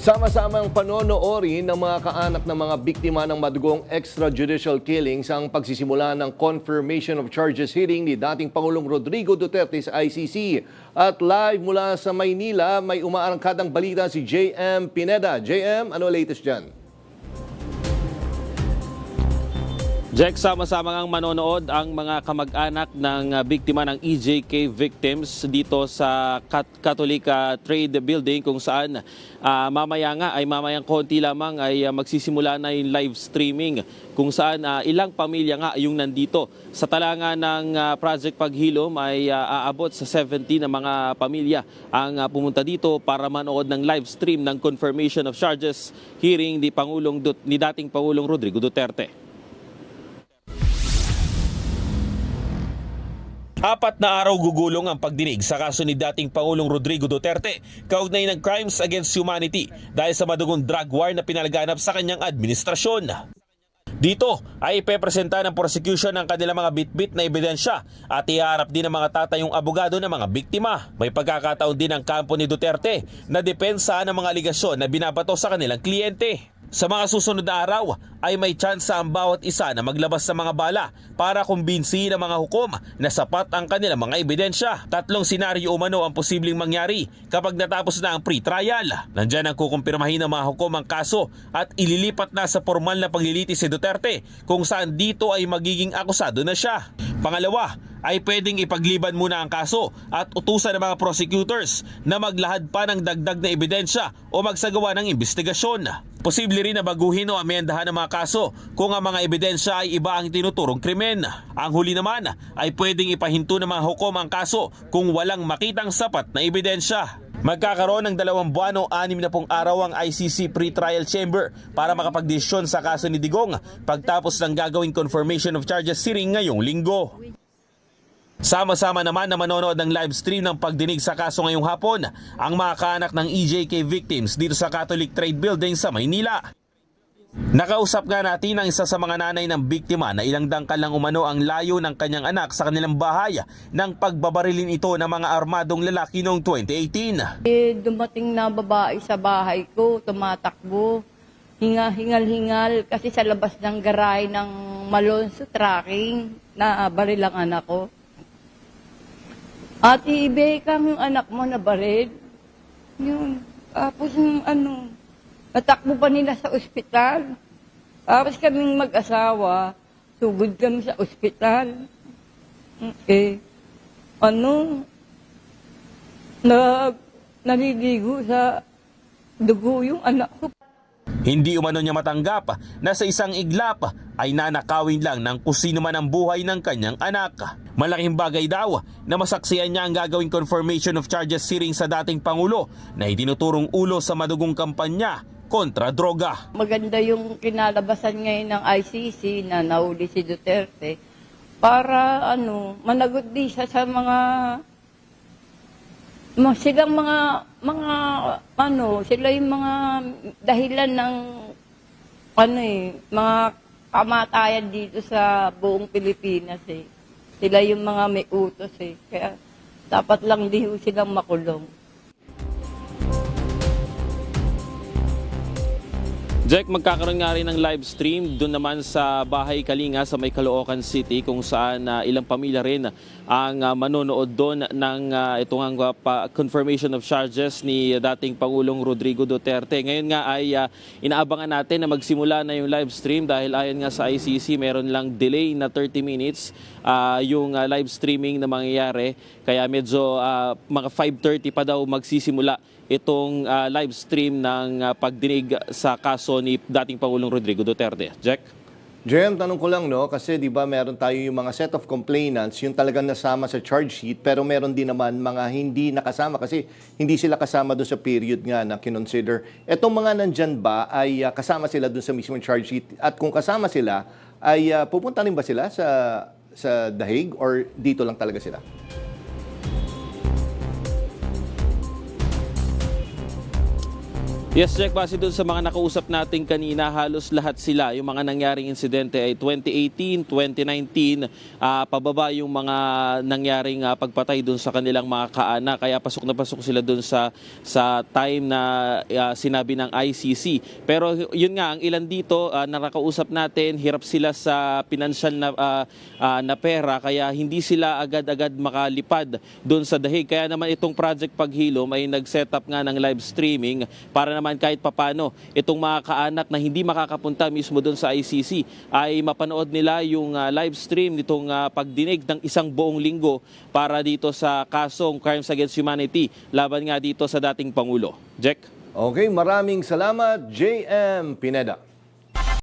Sama-samang panonoodin ng mga kaanak ng mga biktima ng madugong extrajudicial killings ang pagsisimula ng confirmation of charges hearing ni dating Pangulong Rodrigo Duterte sa ICC. At live mula sa Maynila, may umaarangkadang balita si JM Pineda. JM, ano latest dyan? Jack, sama-sama ngang manonood ang mga kamag-anak ng biktima ng EJK victims dito sa Catholic Trade Building kung saan mamayang konti lamang ay magsisimula na yung live streaming kung saan ilang pamilya nga yung nandito. Sa talanga ng Project Paghilom ay aabot sa 70 na mga pamilya ang pumunta dito para manood ng live stream ng confirmation of charges hearing ni dating Pangulong Rodrigo Duterte. 4 na araw gugulong ang pagdinig sa kaso ni dating Pangulong Rodrigo Duterte kaugnay ng crimes against humanity dahil sa madugong drug war na pinalaganap sa kanyang administrasyon. Dito ay ipepresenta ng prosecution ang kanilang mga bitbit na ebidensya at iharap din ng mga tatayong abogado ng mga biktima. May pagkakataon din ang kampo ni Duterte na depensa ng mga aligasyon na binabato sa kanilang kliyente. Sa mga susunod na araw ay may tsansa ang bawat isa na maglabas ng mga bala para kumbinsihin ang mga hukom na sapat ang kanilang mga ebidensya. 3 senaryo umano ang posibleng mangyari kapag natapos na ang pre-trial. Nandyan ang kukumpirmahin ng mga hukom ang kaso at ililipat na sa formal na paglilitis si Duterte kung saan dito ay magiging akusado na siya. Pangalawa, ay pwedeng ipagliban muna ang kaso at utusan ng mga prosecutors na maglahad pa ng dagdag na ebidensya o magsagawa ng investigasyon. Posible rin na baguhin o amendahan ang mga kaso kung ang mga ebidensya ay iba ang tinuturong krimen. Ang huli naman ay pwedeng ipahinto ng mga hukom ang kaso kung walang makitang sapat na ebidensya. Magkakaroon ng 2 buwan o 60 araw ang ICC pre-trial chamber para makapagdesisyon sa kaso ni Digong pagtapos ng gagawing confirmation of charges hearing ngayong linggo. Sama-sama naman na manonood ng live stream ng pagdinig sa kaso ngayong hapon ang mga kaanak ng EJK victims dito sa Catholic Trade Building sa Maynila. Nakausap nga natin ang isa sa mga nanay ng biktima na ilang dangkal lang umano ang layo ng kanyang anak sa kanilang bahay nang pagbabarilin ito ng mga armadong lalaki noong 2018. Dumating na babae sa bahay ko, tumatakbo, hingal-hingal kasi sa labas ng garahe ng Malonzo Trucking na baril ang anak ko. At ibe kang anak mo na baril. Yun. Tapos natakbo pa nila sa ospital. Tapos kaming mag-asawa, sugod kami sa ospital. Naliligo sa dugo yung anak ko. Hindi umano niya matanggap na sa isang iglap ay nanakawin lang ng kusino man ang buhay ng kanyang anak. Malaking bagay daw na masaksiyan niya ang gagawing confirmation of charges hearing sa dating Pangulo na itinuturong ulo sa madugong kampanya kontra droga. Maganda yung kinalabasan ngayon ng ICC na nahuli si Duterte para managot din siya sa sila yung mga dahilan ng mga kamatayan dito sa buong Pilipinas Sila yung mga may utos Kaya dapat lang di silang makulong. Jack, magkakaroon nga rin ng live stream doon naman sa Bahay Kalinga sa may Caloocan City kung saan ilang pamilya rin ang manonood doon ng itong confirmation of charges ni dating Pangulong Rodrigo Duterte. Ngayon nga ay inaabangan natin na magsimula na yung live stream dahil ayon nga sa ICC meron lang delay na 30 minutes yung live streaming na mangyayari. Kaya medyo mga 5:30 pa daw magsisimula itong live stream ng pagdinig sa kaso ni dating Pangulong Rodrigo Duterte. Jack? JM, tanong ko lang, kasi di ba meron tayo yung mga set of complainants, yung talagang nasama sa charge sheet, pero meron din naman mga hindi nakasama kasi hindi sila kasama doon sa period nga na kinonsider. Etong mga nandyan ba ay kasama sila doon sa mismong charge sheet? At kung kasama sila, ay pupunta rin ba sila sa The Hague or dito lang talaga sila? Yes, Jack, base doon sa mga nakausap natin kanina, halos lahat sila, yung mga nangyaring insidente ay 2018, 2019, pababa yung mga nangyaring pagpatay doon sa kanilang mga kaanak. Kaya pasok na pasok sila doon sa time na sinabi ng ICC. Pero yun nga, ang ilan dito na nakausap natin, hirap sila sa pinansyal na pera, kaya hindi sila agad-agad makalipad doon sa dahig. Kaya naman itong Project Paghilom ay nag-set up nga ng live streaming para naman kahit papano itong mga kaanak na hindi makakapunta mismo doon sa ICC ay mapanood nila yung live stream nitong pagdinig ng isang buong linggo para dito sa kasong Crimes Against Humanity laban nga dito sa dating Pangulo. Jack? Okay, maraming salamat, JM Pineda.